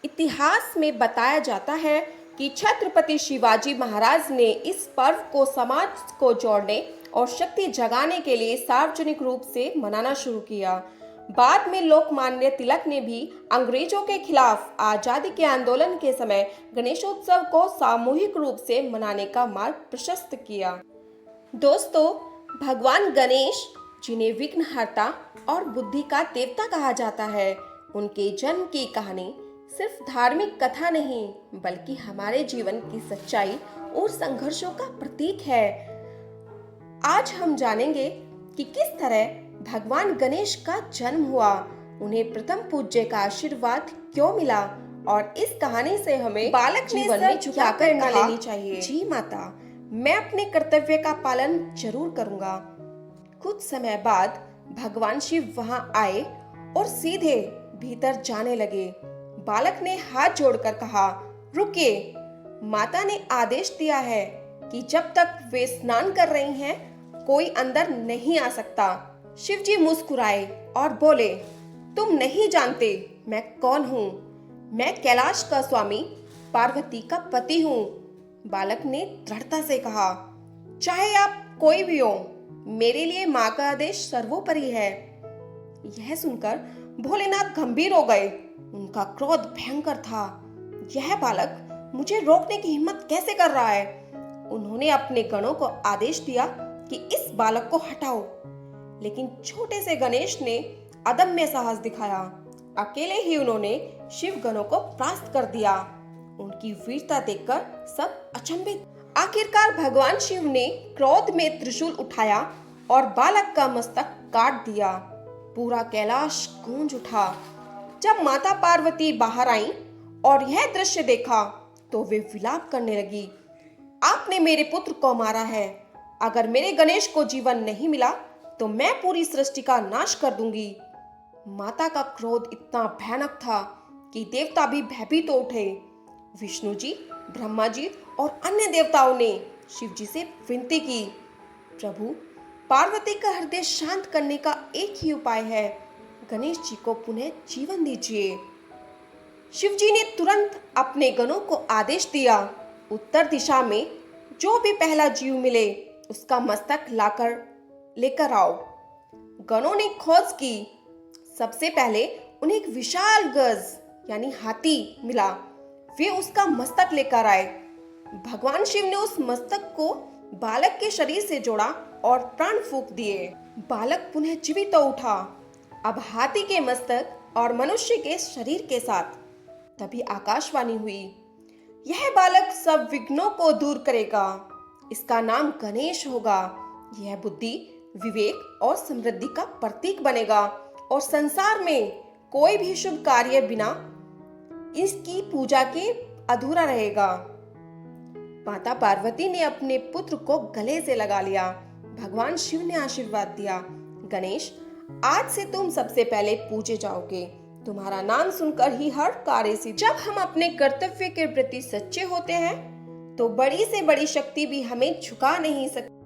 इतिहास में बताया जाता है कि छत्रपति शिवाजी महाराज ने इस पर्व को समाज को जोड़ने और शक्ति जगाने के लिए सार्वजनिक रूप से मनाना शुरू किया। बाद में लोकमान्य तिलक ने भी अंग्रेजों के खिलाफ आजादी के आंदोलन के समय गणेशोत्सव को सामूहिक रूप से मनाने का मार्ग प्रशस्त किया। दोस्तों, भगवान गणेश, जिन्हें विघ्नहर्ता और बुद्धि का देवता कहा जाता है, उनके जन्म की कहानी सिर्फ धार्मिक कथा नहीं बल्कि हमारे जीवन की सच्चाई और संघर्षों का प्रतीक है। आज हम जानेंगे कि किस तरह भगवान गणेश का जन्म हुआ, उन्हें प्रथम पूज्य का आशीर्वाद क्यों मिला और इस कहानी से हमें बालक जीवन में झुकाकर प्रेरणा लेनी चाहिए। जी माता, मैं अपने कर्तव्य का पालन जरूर करूंगा। कुछ समय बाद भगवान शिव वहां आए और सीधे भीतर जाने लगे। बालक ने हाथ जोड़कर कहा, रुकिए, माता ने आदेश दिया है कि जब तक वे स्नान कर रही हैं, कोई अंदर नहीं आ सकता। शिवजी मुस्कुराए और बोले, तुम नहीं जानते मैं कौन हूँ। मैं कैलाश का स्वामी, पार्वती का पति हूँ। बालक ने दृढ़ता से कहा, चाहे आप कोई भी हो, मेरे लिए माँ का आदेश सर्वोपरि है। यह सुनकर भोलेनाथ गंभीर हो गए। उनका क्रोध भयंकर था। यह बालक मुझे रोकने की हिम्मत कैसे कर रहा है? उन्होंने अपने गणों को आदेश दिया कि इस बालक को हटाओ, लेकिन छोटे से गणेश ने अदम्य साहस दिखाया। अकेले ही उन्होंने शिव गणों को परास्त कर दिया। उनकी वीरता देखकर सब अचंभित। आखिरकार भगवान शिव ने क्रोध में त्रिशूल उठाया और बालक का मस्तक काट दिया। पूरा कैलाश गूंज उठा। जब माता पार्वती बाहर आईं और यह दृश्य देखा तो वे विलाप करने लगी, आपने मेरे पुत्र को मारा है। अगर मेरे गणेश को जीवन नहीं मिला तो मैं पूरी सृष्टि का नाश कर दूंगी। माता का क्रोध इतना भयानक था कि देवता भी भयभीत हो उठे। विष्णु जी, ब्रह्मा जी और अन्य देवताओं ने शिव जी से विनती की, प्रभु, पार्वती का हृदय शांत करने का एक ही उपाय है, गणेश जी को पुनः जीवन दीजिए। शिव जी ने तुरंत अपने गणों को आदेश दिया, उत्तर दिशा में जो भी पहला जीव मिले उसका मस्तक लेकर आओ। गणों ने खोज की। सबसे पहले उन्हें एक विशाल गज यानी हाथी मिला। वे उसका मस्तक लेकर आए। भगवान शिव ने उस मस्तक को बालक के शरीर से जोड़ा और प्राण फूंक दिए। बालक पुनः जीवित हो उठा, अब हाथी के मस्तक और मनुष्य के शरीर के साथ। तभी आकाशवाणी हुई, यह बालक सब विघ्नों को दूर करेगा। इसका नाम गणेश होगा। यह बुद्धि, विवेक और समृद्धि का प्रतीक बनेगा और संसार में कोई भी शुभ कार्य बिना इसकी पूजा के अधूरा रहेगा। माता पार्वती ने अपने पुत्र को गले से लगा लिया। भगवान शिव ने आशीर्वाद दिया, गणेश, आज से तुम सबसे पहले पूजे जाओगे। तुम्हारा नाम सुनकर ही हर कार्य सिद्ध। जब हम अपने कर्तव्य के प्रति सच्चे होते हैं तो बड़ी से बड़ी शक्ति भी हमें झुका नहीं सकती।